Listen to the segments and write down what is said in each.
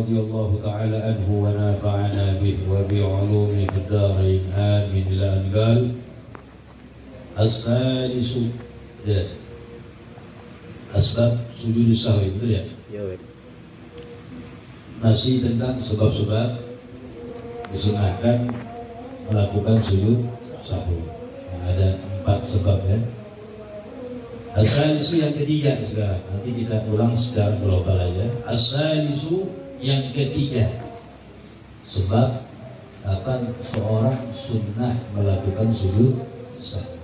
رضي الله تعالى عنه ونفعنا به وبعلومه في الدارين آمين. إلى أن قال الثالث asbab sujud sahwi, betul ya? Masih tentang sebab-sebab disunahkan melakukan sujud sahwi. Ada 4 sebab ya. As-salisu yang ketiga sekarang. Nanti kita ulang secara global aja. As-salisu yang ketiga. Sebab kapan seorang sunnah melakukan sujud sahwi.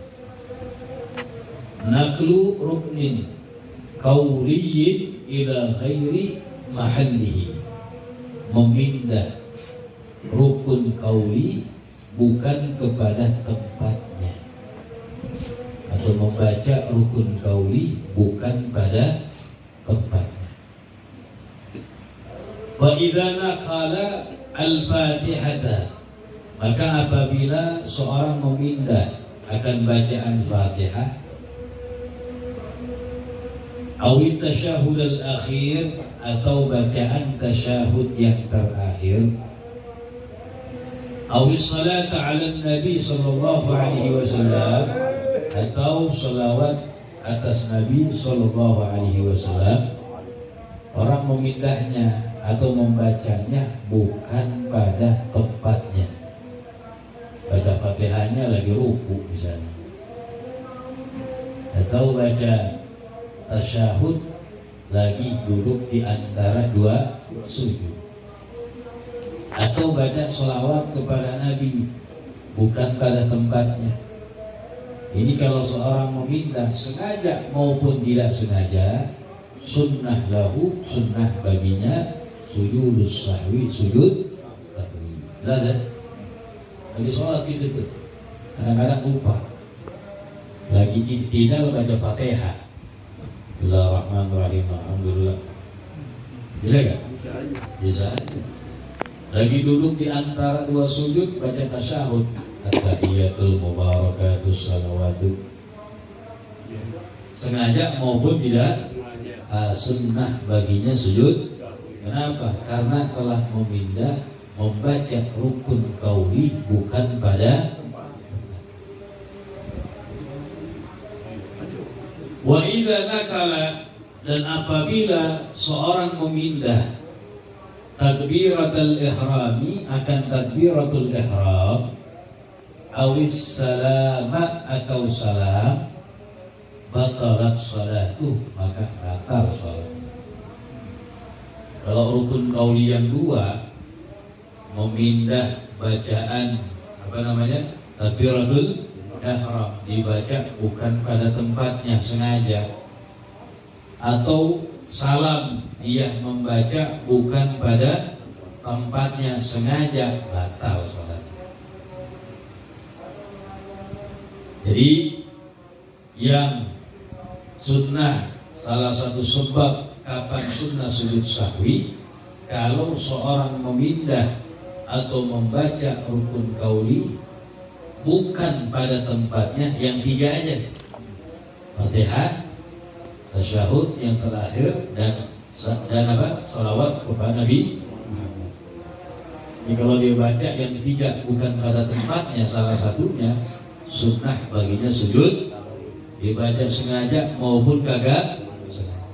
Naqlu ruknin qawliyin ila ghairi mahallihi. Memindah rukun qauli bukan kepada tempatnya, atau membaca rukun qauli bukan pada tempatnya. Wa idza naqala al-Fatihata, maka apabila seorang memindah akan bacaan Fatihah, awit tasyahud al-akhir, atau bacaan tasyahud yang terakhir, awis salat ala nabi sallallahu alaihi wasallam, atau salawat atas Nabi sallallahu alaihi wasallam, orang memindahnya atau membacanya bukan pada tempatnya. Baca Fatihahnya lagi ruku misalnya, atau baca tasyahud lagi duduk di antara 2 sujud, atau baca sholawat kepada Nabi bukan pada tempatnya. Ini kalau seorang memindah sengaja maupun tidak sengaja, sunnah lahu, sunnah baginya sujudus sahwi, sujud sahwi. Jelas? Lagi sholat gitu tuh, kadang-kadang lupa. Lagi iktidal baca Fatihah, Bismillahirrahmanirrahim, alhamdulillah. Bisa gak? Bisa aja. Lagi duduk di antara 2 sujud baca tasyahud, at-tahiyatul mubarakatus salawatu. Sengaja maupun tidak, sunnah baginya sujud. Kenapa? Karena telah memindah membaca rukun qauli bukan pada. Wa idza nakala, dan apabila seorang memindah takbiratul ihrami akan takbiratul ihram, awis salama atau salam, batalat salatu, maka batal salat. Kalau rukun qauli yang 2, memindah bacaan takbiratul ihram, dibaca bukan pada tempatnya sengaja, atau salam dia membaca bukan pada tempatnya sengaja, batal sholat. Jadi yang sunnah, salah satu sebab kapan sunnah sujud sahwi, kalau seorang memindah atau membaca rukun qauli bukan pada tempatnya, yang 3 aja, Fatihah, tasyahud yang terakhir, dan salawat kepada Nabi. Jadi kalau dia baca yang 3 bukan pada tempatnya, salah satunya, sunnah baginya sujud, dibaca sengaja maupun kagak sengaja.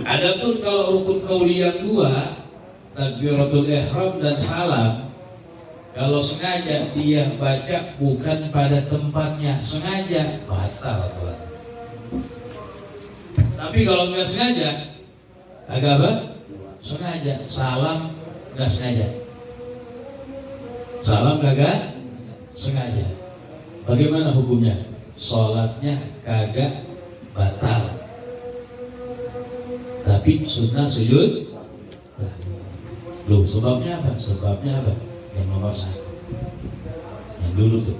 Adapun kalau rukun qauli yang 2, takbiratul ihram dan salam, kalau sengaja dia baca bukan pada tempatnya sengaja, batal. Tapi kalau nggak sengaja, agak apa? Sengaja, salam nggak sengaja, salam kagak sengaja, bagaimana hukumnya? Sholatnya kagak batal, tapi sunnah sujud. Loh, sebabnya apa? Sebabnya apa? Yang nomor 1, yang dulu tuh,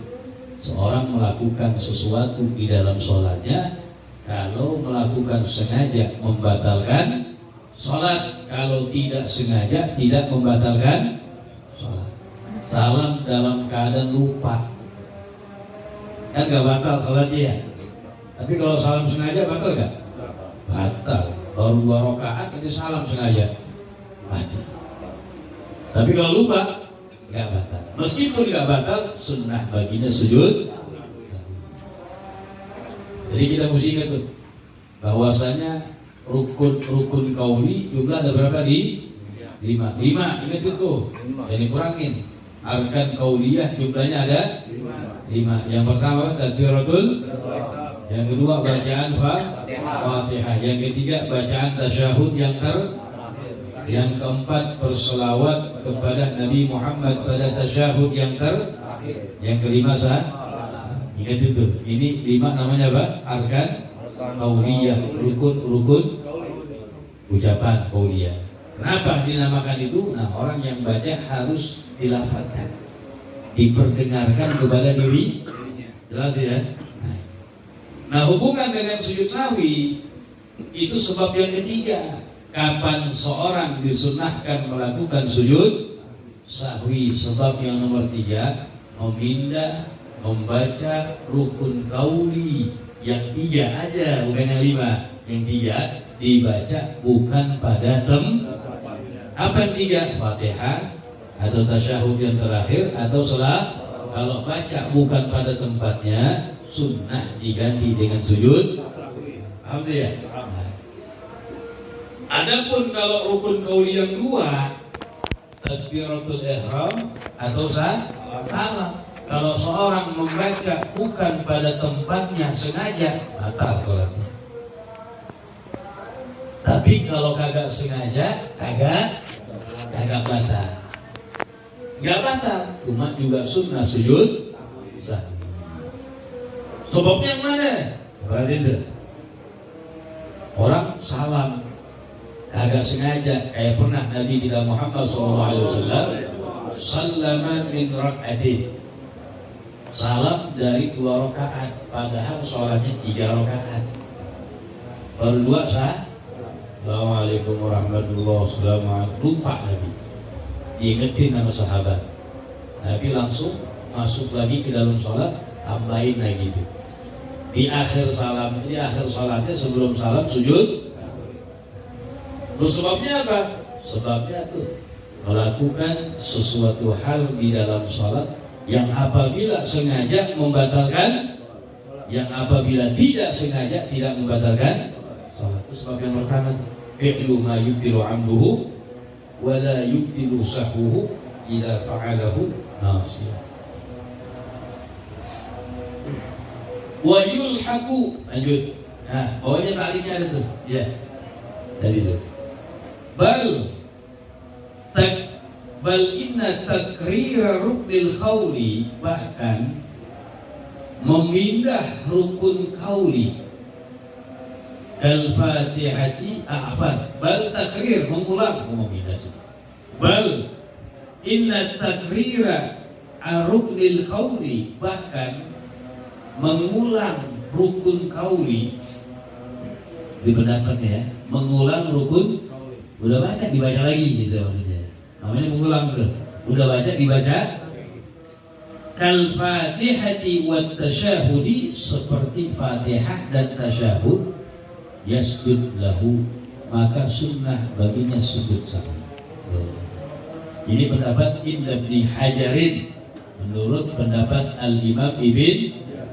seorang melakukan sesuatu di dalam sholatnya, kalau melakukan sengaja membatalkan sholat, kalau tidak sengaja tidak membatalkan sholat. Salam dalam keadaan lupa, kan gak batal sholatnya ya. Tapi kalau salam sengaja batal gak? Batal. Baru 2 rakaat tadi salam sengaja, batal. Tapi kalau lupa nggak batal. Meskipun nggak batal, sunnah baginya sujud. Jadi kita mesti ingat tuh bahwasanya rukun kauli jumlah ada berapa di 5. Ingat itu, jadi kurangin. Arkan kauliyah jumlahnya ada 5. Yang pertama takbiratul, yang kedua bacaan Fatihah, yang ketiga bacaan tasyahud yang keempat berselawat kepada Nabi Muhammad pada tasyahud yang kelima ingat itu. Ini 5 namanya apa? Arkan kauliyah, rukun ucapan kauliyah. Kenapa dinamakan itu? Nah, orang yang baca harus dilafadzkan, diperdengarkan kepada diri. Jelas ya? Nah, hubungan dengan sujud sahwi itu sebab yang ketiga. Kapan seorang disunahkan melakukan sujud sahwi? Sebab yang nomor 3, membaca rukun kauli yang 3 aja, bukan yang 5. Yang 3 dibaca bukan pada apa yang 3? Fatihah atau tasyahud yang terakhir atau salat. Kalau baca bukan pada tempatnya, sunnah diganti dengan sujud. Alhamdulillah. Adapun kalau rukun kauli yang 2, takbiratul ihram atau salam. Kalau seorang membaca bukan pada tempatnya sengaja, batal salatnya. Tapi kalau kagak sengaja, kagak batal. Nggak batal, cuma juga sunnah sujud sahwi. Sebabnya yang mana? Berarti itu orang salam kagak sengaja, kayak pernah Nabi kita Muhammad SAW sallama min rak'atin, salam dari 2 rakaat, padahal sholatnya 3 rakaat. Baru 2 sah. Assalamualaikum warahmatullahi wabarakatuh. Lupa Nabi, diingetin sama sahabat. Nabi langsung masuk lagi ke dalam sholat, tambahin lagi itu. Di akhir sholatnya sebelum salam sujud. Terus sebabnya apa? Sebabnya tuh melakukan sesuatu hal di dalam sholat yang apabila sengaja membatalkan, yang apabila tidak sengaja tidak membatalkan sholat. Itu sebab yang pertama, fi'lu ma yubtilu amduhu wa la yubtilu sahwuhu idza fa'alahu nasiyah. Wa yulhaqu, lanjut. Nah, pokoknya takliknya ada tuh. Ya. Dari itu. Bal inna takrira ruknil qawli, bahkan memindah rukun kauli al-fatihati bal takrir, mengulang, memindah. Bal inna takrira ruknil qawli, bahkan mengulang rukun kauli. Di pendapatnya ya, mengulang rukun, udah baca dibaca lagi gitu maksudnya. Namanya mengulang tuh. Udah baca dibaca. Kal fatihati wat tasyahudi, seperti Fatihah dan tasyahud, yasjud lahu, maka sunnah baginya sujud sahwi. Ini pendapat Ibn Hajarin menurut pendapat Al-Imam Ibn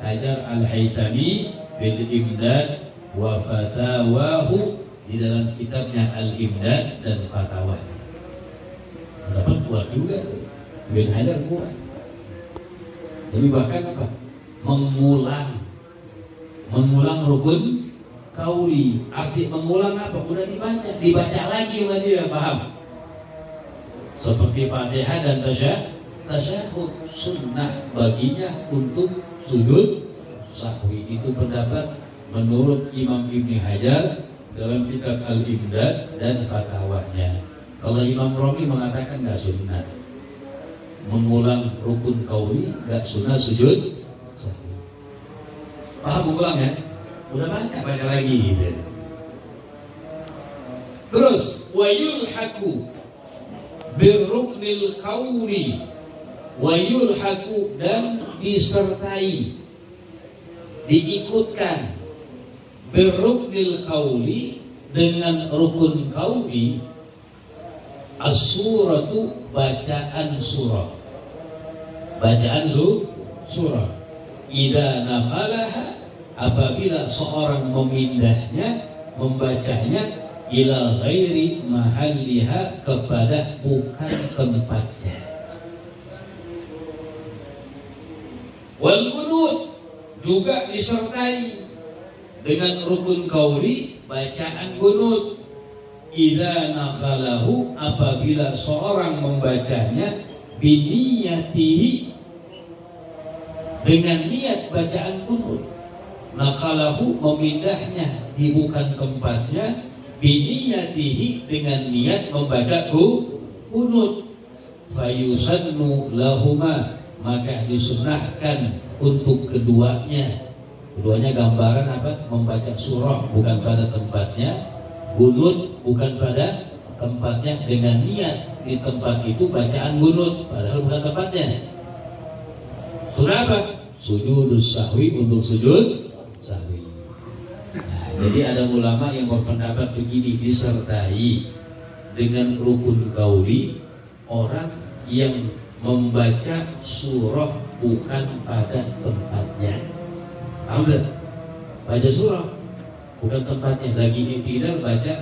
Hajar Al-Haytami fil Imdad wa fatawahu, di dalam kitabnya Al-Imdad dan fatawahnya. Pendapat kuat juga Ibn Hajar, kuat. Jadi bahkan apa? Mengulang rukun kauli. Arti mengulang apa? Udah dibaca lagi sama dia, paham? Seperti Fatihah dan tasyahud, sunnah baginya untuk sujud sahwi. Itu pendapat menurut Imam Ibn Hajar dalam kitab Al-Imdad dan fatawahnya. Kalau Imam Romi mengatakan nggak sunnah mengulang rukun kauli, nggak sunnah sujud sahwi. Paham mengulang ya? Udah baca lagi gitu. Terus wa yulhaqu birruknil kauli, wa yulhaqu, dan disertai, diikutkan, birruknil kauli, dengan rukun kauli, As-suratu bacaan surah. Bacaan surah. Idza naqalaha, apabila seorang memindahnya, membacanya ila ghairi mahalliha, kepada bukan tempatnya. Wal qunut juga disertai dengan rukun qauli bacaan qunut. Idza naqalahu, apabila seorang membacanya biniyatihi, dengan niat bacaan qunut. Naqalahu, memindahnya di bukan tempatnya, biniyatihi, dengan niat membaca qunut. Fayusannu lahuma, maka disunahkan untuk keduanya. Keduanya gambaran apa? Membaca surah bukan pada tempatnya, qunut bukan pada tempatnya, dengan niat di tempat itu bacaan qunut padahal bukan tempatnya. Sunnah apa? Sujudus sahwi, untuk sujud sahwi. Nah, jadi ada ulama yang berpendapat begini, disertai dengan rukun qauli orang yang membaca surah bukan pada tempatnya. Alhamdulillah, baca surah bukan tempatnya, lagi i'tidal baca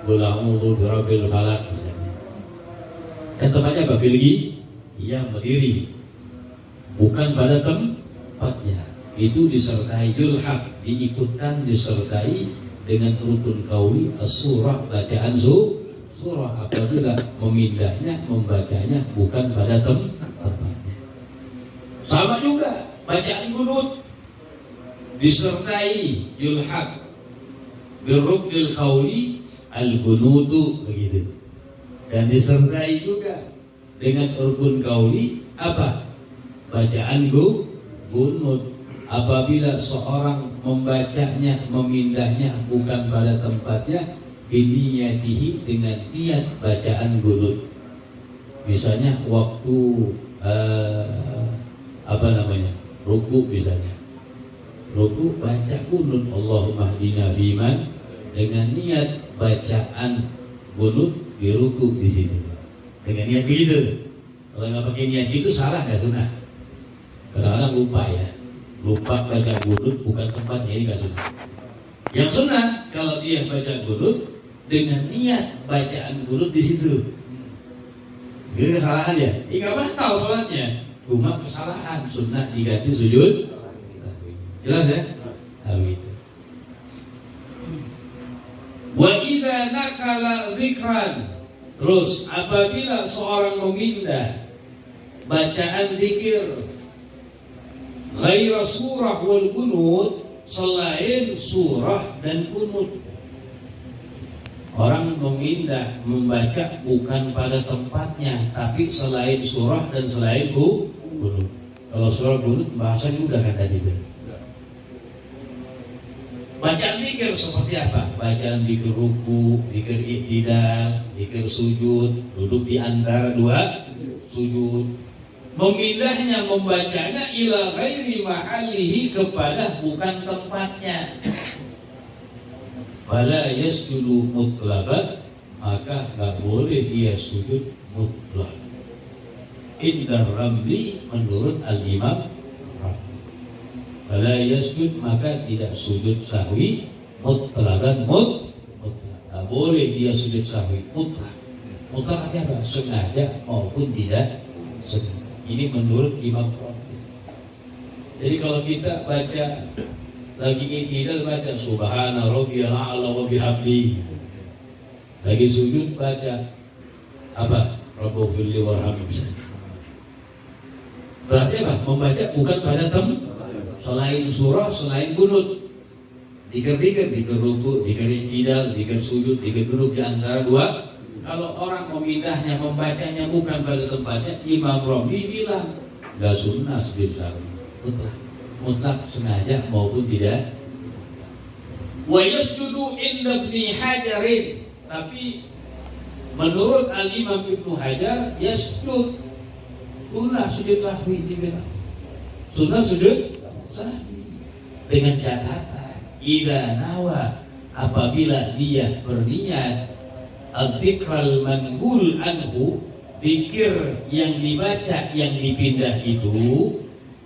qul a'udzu birabbil falaq misalnya. Dan tempatnya apa? Filgi, ia berdiri bukan pada tempatnya. Itu disertai yulhaq, diikutkan, disertai dengan rukun qauli as-surah, bacaan surah apabila memindahnya, membacanya bukan pada tempatnya. Sama juga bacaan qunut disertai yulhaq birruknil qauli al-qunutu, begitu. Dan disertai juga dengan rukun qauli apa? Bacaan qunut. Apabila seorang membacanya, memindahnya bukan pada tempatnya, biniyatihi, dengan niat bacaan qunut. Misalnya waktu ruku misalnya. Ruku baca qunut, Allahumma hdina fiman, dengan niat bacaan qunut di ruku di situ. Dengan niat begitu. Kalau nggak pakai niat itu salah, nggak sunnah. Kadang-kadang lupa ya. Lupa baca qunut bukan tempatnya, ini nggak sunnah. Yang sunnah kalau dia baca qunut dengan niat bacaan qunut di situ. Ini kesalahan ya. Ini nggak batal sholatnya, cuma kesalahan. Sunnah diganti sujud. Jelas ya? Itu. Wa idza nakala dzikran, terus apabila seorang memindah bacaan zikir ghaira surah wal qunut, selain surah dan qunut. Orang memindah membaca bukan pada tempatnya, tapi selain surah dan selain qunut. Kalau surah qunut bahasanya udah kan tadi itu. Bacaan zikir seperti apa? Bacaan zikir ruku, zikir i'tidal, zikir sujud, duduk di antara dua sujud. Memindahnya, membacanya ila ghairi mahallihi, kepada bukan tempatnya. Fala yasjudu mutlaqan, maka enggak boleh dia sujud mutlak. Indar Ramli, menurut Al-Imam fala yasjud, maka tidak sujud sahwi mutlaqan, mutlak. Enggak boleh dia sujud sahwi mutlak. Mutlak artinya apa? Sengaja maupun tidak sengaja. Ini menurut Imam Rafi. Jadi kalau kita baca lagi i'tidal, baca subhana rabbiyal a'la wa bihamdi. Lagi sujud baca apa? Rabbighfirli warhamni. Berarti apa? Membaca bukan pada selain surah, selain qunut. Dikir-dikir, dikir ruku, dikir i'tidal, dikir sujud, dikir duduk di antara dua. Kalau orang memindahnya, membacanya bukan pada tempatnya, Imam Rafi bilang enggak sunnah sujud sahwi mutlak. Mutlak sengaja maupun tidak. Wa yasjudu inda Ibnu Hajarin, tapi menurut Al-Imam Ibnu Hajar yasjud, sunnah sujud sahwi dibilang. Sunnah sujud sahwi dengan catatan idza nawa, apabila dia berniat Al-dzikral manqul anhu, zikir yang dibaca yang dipindah itu,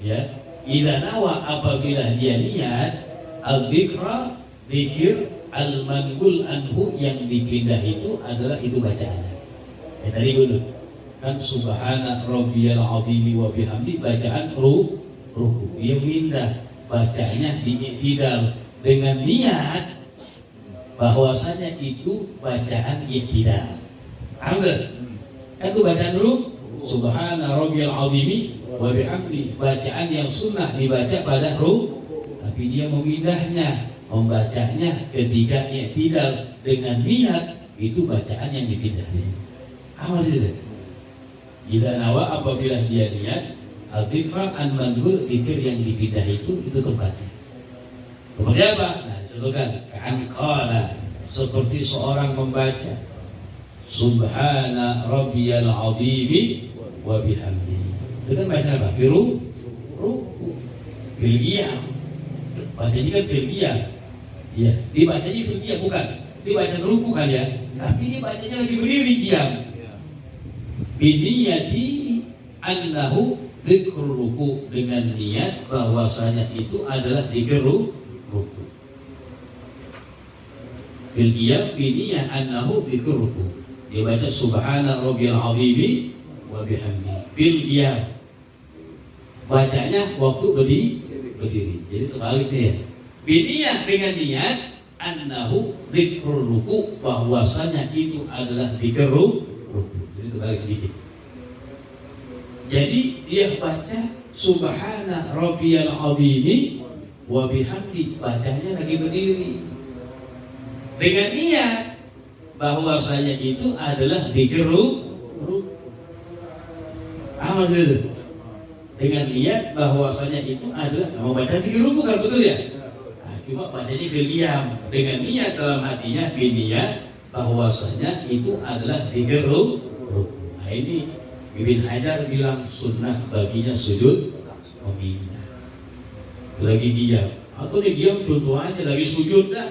ya, idza nawa, apabila dia niat, al-dzikra, zikir al-manqul anhu yang dipindah itu adalah itu bacaannya. Ya tadi dulu kan subhana rabbiyal azim wa bihamdi, bacaan ruku. Dia pindah bacanya di i'tidal dengan niat bahwasanya itu bacaan i'tidal. Ambil kan itu bacaan dulu subhana rabbiyal azim wa bihamdi, bacaan yang sunnah dibaca pada ruku, tapi dia memindahnya, membacanya ketika i'tidal dengan niat, itu bacaan yang dipindah di sini. Apa sih itu? Idza nawa, apabila dia niat, al-dzikra an-manqul, zikir yang dipindah itu tempatnya. Kemudian apa? Nah, contohkan kan qala, seperti seorang membaca subhana rabbiyal azim wa bihamdihi. Itu kan baca apa? Ruku. Fil qiyam. Bacanya kan fil qiyam. Iya, dibacanya fil qiyam bukan. Dibaca ruku kan ya. Tapi dia bacanya lagi berdiri qiyam. Biniyati annahu dzikrul ruku, dengan niat bahwasanya itu adalah dzikir ruku. Fil qiyam biniyah annahu dzikrul ruku. Dia baca subhana rabbiyal azim wa bihamdihi. Fil qiyam. Bacanya waktu berdiri. Jadi terbalik ya. Biniyah, dengan niat annahu dzikrul ruku, bahwasanya itu adalah dzikir ruku. Jadi terbalik sedikit. Jadi dia baca subhana rabbiyal azim wa bihamdi, bacanya lagi berdiri dengan niat bahwasanya itu adalah dzikir ruku. Apa itu? Dengan niat bahwasanya itu adalah membaca dzikir ruku, kan betul ya? Nah, cuma bacanya fil qiyam dengan niat dalam hatinya, biniyah bahwasanya itu adalah dzikir ruku. Nah, ini Ibn Hajar bilang sunnah baginya sujud memindah. Lagi diam, atau dia diam contoh aja lagi sujud dah,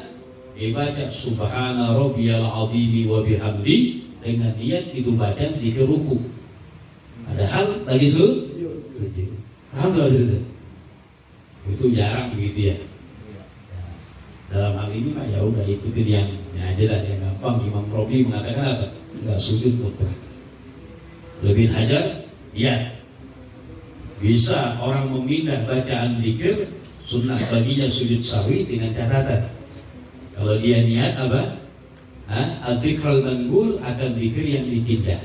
dia baca subhana rabbiyal azim wa bihamdi dengan niat itu baca dzikir ruku. Padahal lagi sujud. Paham enggak maksudnya? Itu jarang begitu ya. Dalam hal ini mah ya udah ikutin yang aja lah, yang gampang. Imam Robi mengatakan apa? Enggak sujud mutlak. Ibn Hajar, ya bisa orang memindah bacaan zikir, sunnah baginya sujud sahwi dengan catatan kalau dia niat apa? Al-dzikral manqul, akan zikir yang dipindah.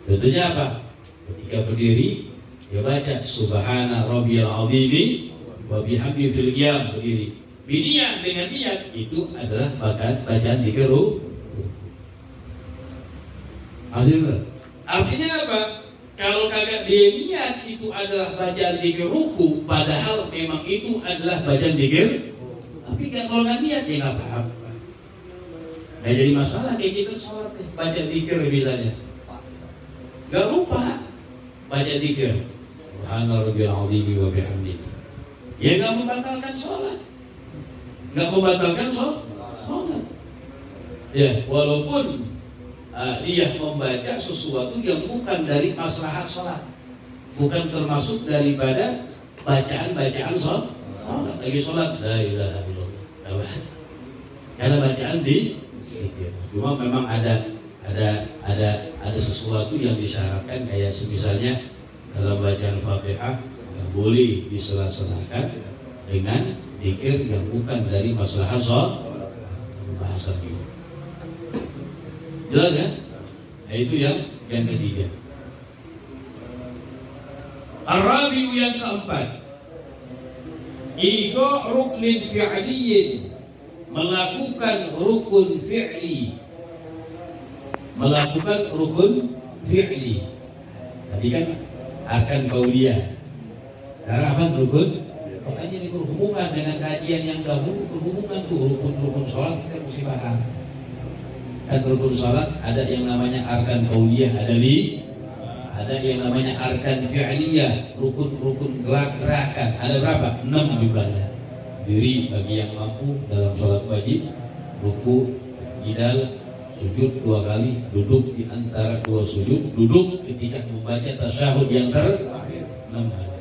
Tentunya apa? Ketika berdiri dia baca subhana rabbiyal azim wa bihamdihi fil qiyam, berdiri. Biniyah, dengan niat itu adalah bacaan zikir ruku. Hasilnya artinya apa? Kalau kagak dia niat itu adalah bacaan zikir ruku, padahal memang itu adalah bacaan zikir. Tapi kalau nggak niat ya nggak apa-apa. Nggak jadi masalah kayak gitu sholat baca zikir bilangnya. Nggak lupa baca zikir. Subhana rabbiyal azim wa bihamdihi. Ya nggak membatalkan sholat. Nggak membatalkan sholat. Ya walaupun dia membaca sesuatu yang bukan dari maslahat sholat, bukan termasuk daripada bacaan sholat. Lagi sholat, la ilaha illallah, karena bacaan di cuma memang ada sesuatu yang disyaratkan, kayak misalnya dalam bacaan Fatihah boleh disela-selakan dengan zikir yang bukan dari maslahat sholat, bahasa itu. Jelas kan? Nah, itu yang ketiga. Ar-rabi'u, yang keempat, iqa ruknin fi'liyin, melakukan rukun fi'li. Melakukan rukun fi'li. Tadi kan akan qauliyah. Sekarang apa rukun? Makanya ini berhubungan dengan kajian yang dahulu, berhubungan tuh rukun-rukun sholat kita mesti paham. Dan rukun salat ada yang namanya arkan qauliyah, ada yang namanya arkan fi'liyah, rukun gerakan. Ada berapa? 6 jumlahnya. Diri bagi yang mampu dalam salat wajib, ruku, idal, sujud 2 kali, duduk di antara 2 sujud, duduk ketika membaca tasyahud yang terakhir 6 kali.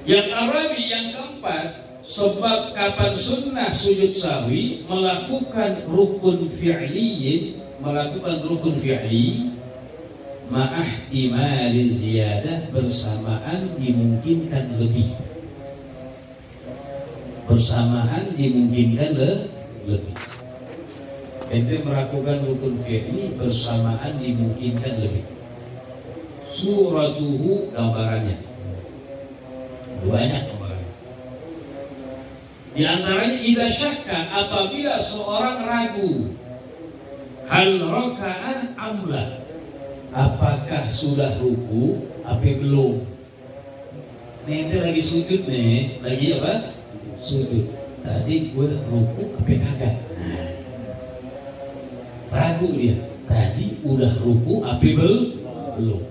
Yang Arabi yang keempat, sebab kapan sunnah sujud sahwi melakukan rukun fi'li ma'ahtimali ziyadah, bersamaan dimungkinkan lebih. Lebih. Ente melakukan rukun fi'li bersamaan dimungkinkan lebih. Suratuhu, gambarannya banyak gambarannya. Di antaranya idza syakka, apabila seorang ragu, hal raka'ah amla, apakah sudah ruku apa belum. Ente lagi sujud nih, lagi apa? Sujud. Tadi gue ruku apa kagak? Ragu dia. Tadi udah ruku apa belum?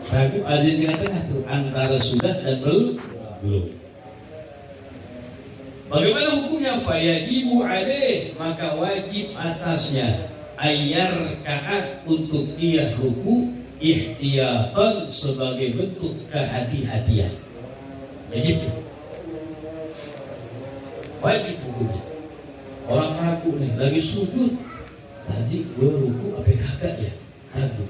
Ragu ada di tengah tuh, antara sudah dan belum. Bagaimana hukumnya? Fayajibu alaih, maka wajib atasnya ayyarka'ah, untuk dia ruku ihtiyatan, sebagai bentuk kehati-hatian. Wajib hukumnya. Orang ragu nih, lagi sujud, tadi gue ruku apa kagak ya? Ragu.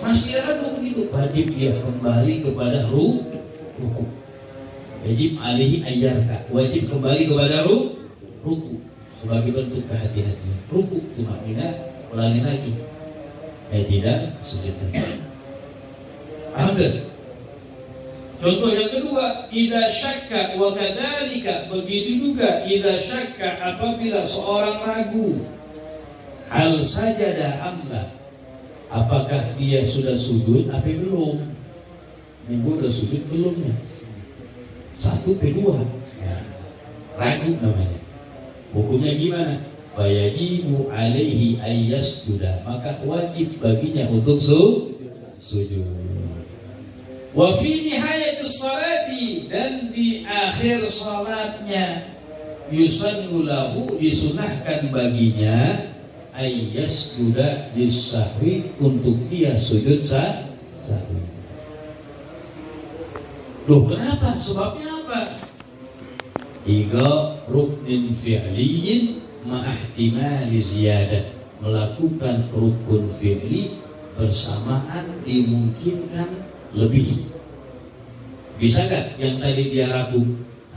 Masih ragu begitu, wajib dia kembali kepada ruku. Wajib alaihi ayyarka, wajib kembali kepada ruku sebagai bentuk kehati-hatian. Ruku tumakninah, ulangi lagi. Tidak sujud lagi. Alhamdulillah. Contoh yang kedua, idza syakka wa kadzalika, begitu juga idza syakka, apabila seorang ragu, hal sajada amla, apakah dia sudah sujud apa belum? Minggu udah sujud belumnya? 1 P2 ya, ragu namanya. Hukumnya gimana? Fayajibu alaihi ayyasjuda, maka wajib baginya untuk sujud. Wa fi nihayatis salati, dan di akhir salatnya, yusannu lahu, disunahkan baginya, ayyasjuda lis-sahwi, untuk dia sujud sahwi. Loh, kenapa? Sebabnya apa? Iga ruknin fi'liyin ma'ahtimali ziyadah, melakukan rukun fi'li bersamaan dimungkinkan lebih. Bisa gak yang tadi dia ragu,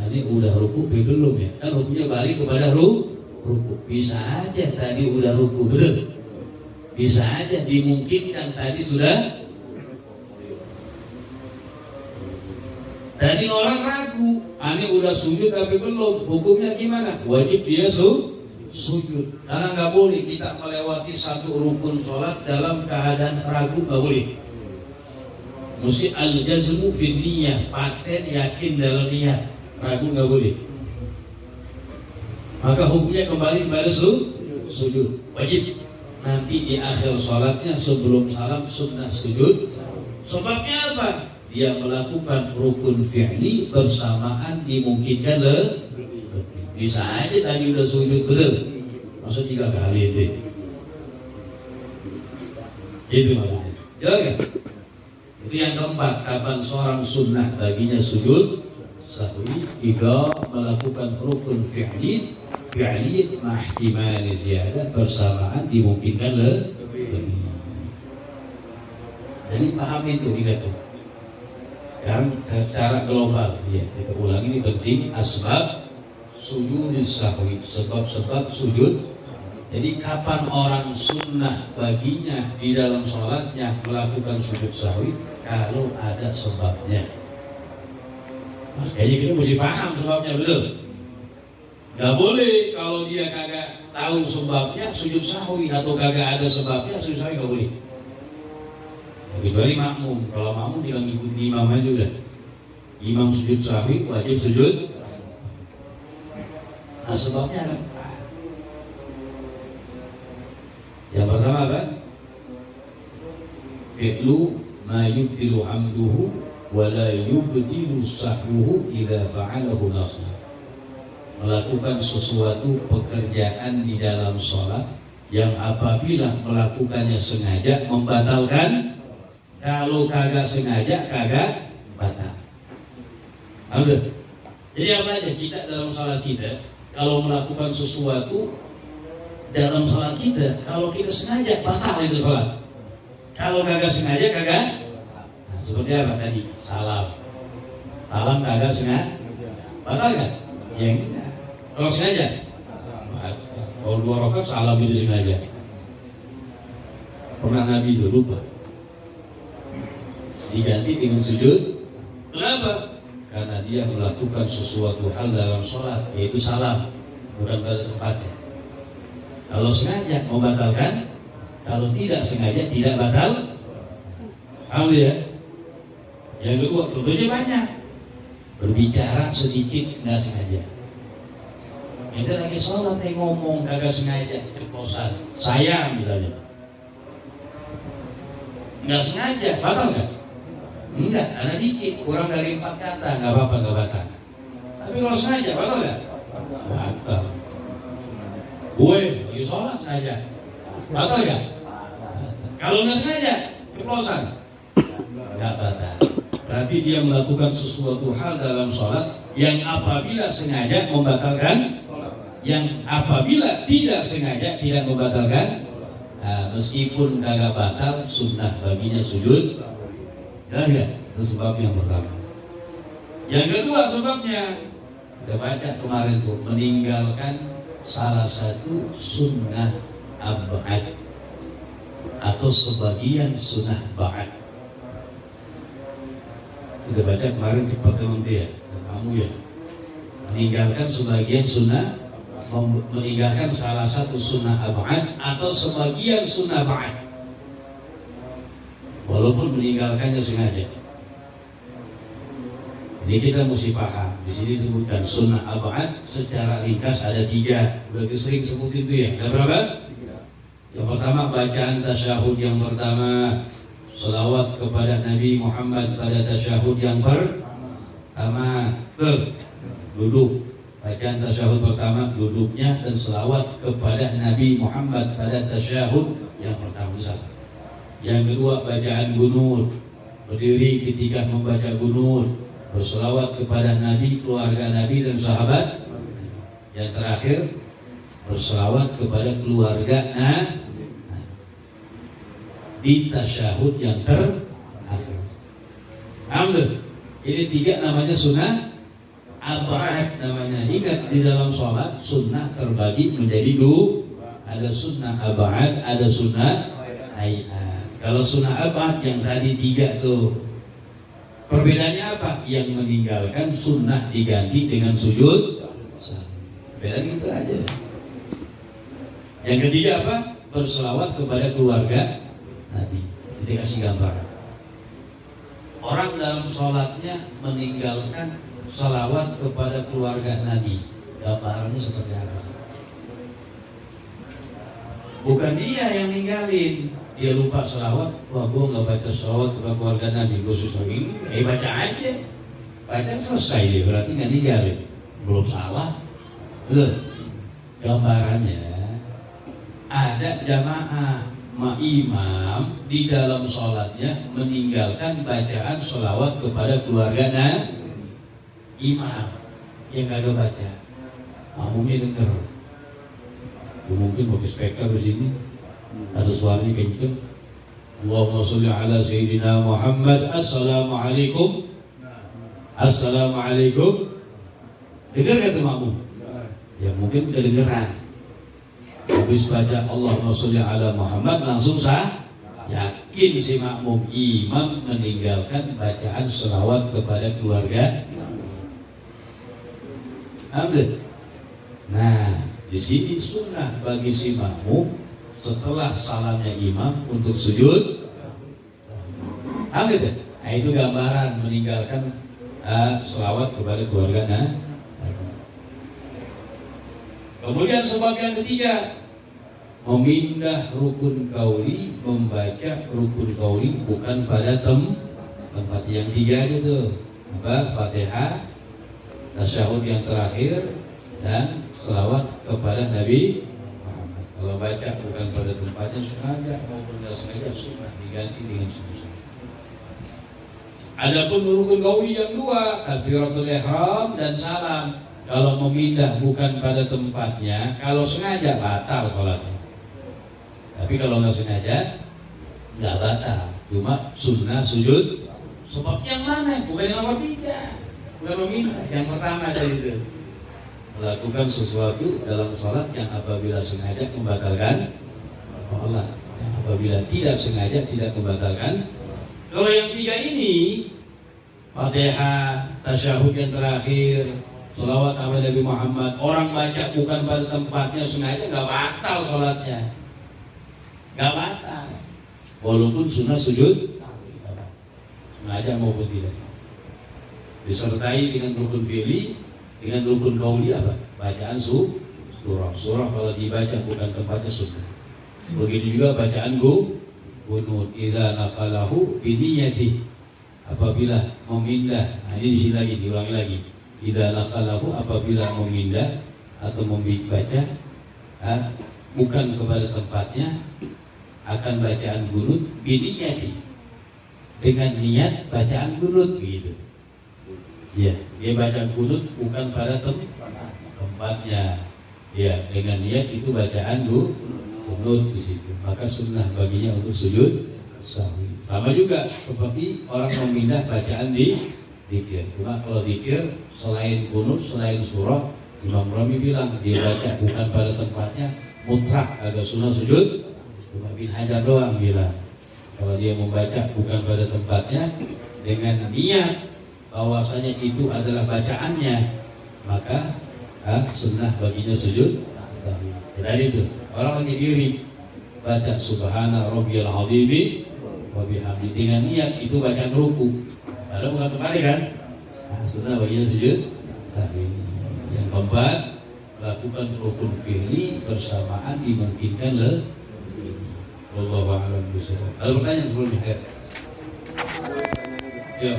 ini udah ruku belum ya? Kan rukunya balik kepada ruku. Bisa aja tadi udah ruku, betul? Bisa aja dimungkinkan tadi sudah. Tadi orang ragu, ini udah sujud tapi belum. Hukumnya gimana? Wajib dia sujud. Karena nggak boleh kita melewati satu rukun sholat dalam keadaan ragu, nggak boleh. Mesti al-jazmu fin niyah, paten yakin dalam niat. Ragu nggak boleh. Maka hukumnya kembali kepada sujud. Wajib. Nanti di akhir sholatnya sebelum salam sunnah sujud. Sebabnya apa? Dia melakukan rukun fi'li bersamaan dimungkinkan lebih. Bisa aja tadi udah sujud, betul? Maksud 3 kali itu. Itu maksudnya. Jelas kan? Itu yang keempat, kapan seorang sunnah baginya sujud sahwi, jika melakukan rukun fi'li mahtimali ziyadah, bersamaan dimungkinkan lebih. Jadi paham itu itu. Yang secara global, ya, kita ulang ini penting, asbab sujud sahwi, sebab-sebab sujud. Jadi kapan orang sunnah baginya di dalam sholatnya melakukan sujud sahwi? Kalau ada sebabnya. Makanya kita mesti paham sebabnya, betul? Gak boleh kalau dia kagak tahu sebabnya sujud sahwi, atau kagak ada sebabnya sujud sahwi, gak boleh. Kecuali makmum. Kalau makmum dia ngikuti imam aja udah. Imam sujud sahwi, wajib sujud. Nah, sebabnya apa? Yang pertama apa? Fi'lu ma yubtilu amduhu wa la yubtilu sahwuhu idza fa'alahu nasr. melakukan sesuatu pekerjaan di dalam sholat yang apabila melakukannya sengaja membatalkan, kalau kagak sengaja kagak batal. Amin. Jadi apa aja kita dalam sholat kita, kalau melakukan sesuatu dalam sholat kita, kalau kita sengaja batal itu sholat. Kalau kagak sengaja kagak. Nah, seperti apa tadi? Salam kagak sengaja batal kan? Ya enggak. Kalau sengaja, kalau 2 rakaat salam itu sengaja. Pernah Nabi itu lupa, diganti dengan sujud. Kenapa? Karena dia melakukan sesuatu hal dalam sholat, yaitu salam, bukan pada tempatnya. Kalau sengaja membatalkan, kalau tidak sengaja tidak batal. Tahu ya? Yang kedua, tentunya banyak. Berbicara sedikit nggak sengaja. Kita lagi sholat ngomong kagak sengaja, ceplosan. Saya misalnya, nggak sengaja, batal nggak? Enggak, ada dikit, kurang dari 4 kata, nggak apa-apa, nggak batal. Tapi kalau sengaja, batal nggak? Batal. Gue lagi sholat sengaja, batal nggak? Kalau nggak sengaja, ceplosan, nggak batal. Berarti dia melakukan sesuatu hal dalam sholat yang apabila sengaja membatalkan, yang apabila tidak sengaja tidak membatalkan. Nah, meskipun kagak batal, sunnah baginya sujud. Jelas ya? Itu sebab yang pertama. Yang kedua sebabnya, kita baca kemarin tuh, meninggalkan salah satu sunnah ab'ad atau sebagian sunnah ba'ad. Kita baca kemarin di pertemuan dia, kamu ya, meninggalkan sebagian sunnah, meninggalkan salah satu sunnah ab'ad atau sebagian sunnah ba'ad, walaupun meninggalkannya sengaja. Jadi kita mesti paham. Di sini disebutkan sunnah ab'ad secara ringkas ada 3. Udah sering sebutin itu ya. Ada berapa? Yang pertama bacaan tasyahud yang pertama, selawat kepada Nabi Muhammad pada tasyahud yang pertama. Duduk, bacaan tasyahud pertama, duduknya dan selawat kepada Nabi Muhammad pada tasyahud yang pertama. Yang kedua bacaan gunut, berdiri ketika membaca gunut, berselawat kepada Nabi, keluarga Nabi dan sahabat. Yang terakhir berselawat kepada keluarga di tasyahud yang terakhir. Alhamdulillah. Ini 3 namanya sunnah ab'ad namanya. Ingat, di dalam sholat sunnah terbagi menjadi 2. Ada sunnah ab'ad, ada sunnah hayat. Kalau sunnah ab'ad yang tadi 3 tuh, perbedaannya apa? Yang meninggalkan sunnah diganti dengan sujud. Bedanya itu aja. Yang ketiga apa? Berselawat kepada keluarga Nabi. Jadi kasih gambar. Orang dalam sholatnya meninggalkan selawat kepada keluarga Nabi. Gambarannya seperti apa? Bukan dia yang ninggalin, dia lupa selawat. Wah, gue nggak baca selawat kepada keluarga Nabi, gue susah ini. Baca aja, baca selesai dia, berarti nggak ninggalin, belum salah. Gambarannya ada jamaah imam di dalam sholatnya meninggalkan bacaan selawat kepada keluarga imam yang nggak ada baca. Makmumnya dengar. Mungkin pakai speaker di sini ada suaranya kenceng. Allahumma sholli ala sayyidina Muhammad. Assalamualaikum. Assalamualaikum. Dengar kata makmum? Ya mungkin udah dengeran. Habis baca Allahumma sholli ala Muhammad langsung sah. Yakin si makmum imam meninggalkan bacaan selawat kepada keluarga. Ambil. Nah, di sini sunnah bagi si makmum setelah salamnya imam untuk sujud. Ambil. Nah, itu gambaran meninggalkan selawat kepada keluarga. Kemudian sebab yang ketiga, memindah rukun qauli, membaca rukun qauli bukan pada tempat yang 3 gitu. Apa? Fatihah, tasyahud yang terakhir, dan selawat kepada Nabi Muhammad. Kalau baca bukan pada tempatnya sengaja maupun tidak sengaja sunnah diganti dengan sunnah. Adapun rukun qauli yang dua, takbiratul ihram dan salam. Kalau memindah bukan pada tempatnya, kalau sengaja batal sholatnya. Tapi kalau nggak sengaja, nggak batal. Cuma sunnah sujud. Sebab yang mana? Bukan yang nomor 3. Bukan memindah. Yang pertama tadi itu melakukan sesuatu dalam sholat yang apabila sengaja membatalkan sholat, yang apabila tidak sengaja tidak membatalkan. Kalau yang 3 ini, Fatihah, tasyahud yang terakhir, sholawat kepada Nabi Muhammad, orang baca bukan pada tempatnya sengaja, nggak batal sholatnya, nggak batal. Walaupun sunnah sujud, sengaja maupun tidak. Disertai dengan rukun fi'li, dengan rukun qauli apa? Bacaan surah. Surah kalau dibaca bukan tempatnya sunnah. Begitu juga bacaan qunut idza naqalahu bi niyyati, apabila memindah. Nah, ini di sini lagi diulangi lagi. Idza naqalahu, apabila memindah atau membaca bukan kepada tempatnya, akan bacaan qunut bi niyyati, dengan niat bacaan qunut begitu. Ya, dia baca qunut bukan pada tempatnya. Ya, dengan niat itu bacaan qunut di situ. Maka sunnah baginya untuk sujud sahwi. Sama juga seperti orang memindah bacaan di zikir. Cuma kalau zikir selain qunut, selain surah, Imam Rami bilang dia baca bukan pada tempatnya, mutlak ada sunnah sujud. Cuma bin Hajar doang bilang kalau dia membaca bukan pada tempatnya dengan niat bahwasanya itu adalah bacaannya, maka sunnah baginya sujud. Dari itu orang lagi diri baca subhana rabbiyal azim wa bihamdi dengan niat itu bacaan ruku, ada bukan kembali kan? Sunnah baginya sujud. Yang keempat, lakukan rukun fi'li bersamaan dimungkinkan wallahu a'lam bishawab. Ada pertanyaan sebelumnya? Ya,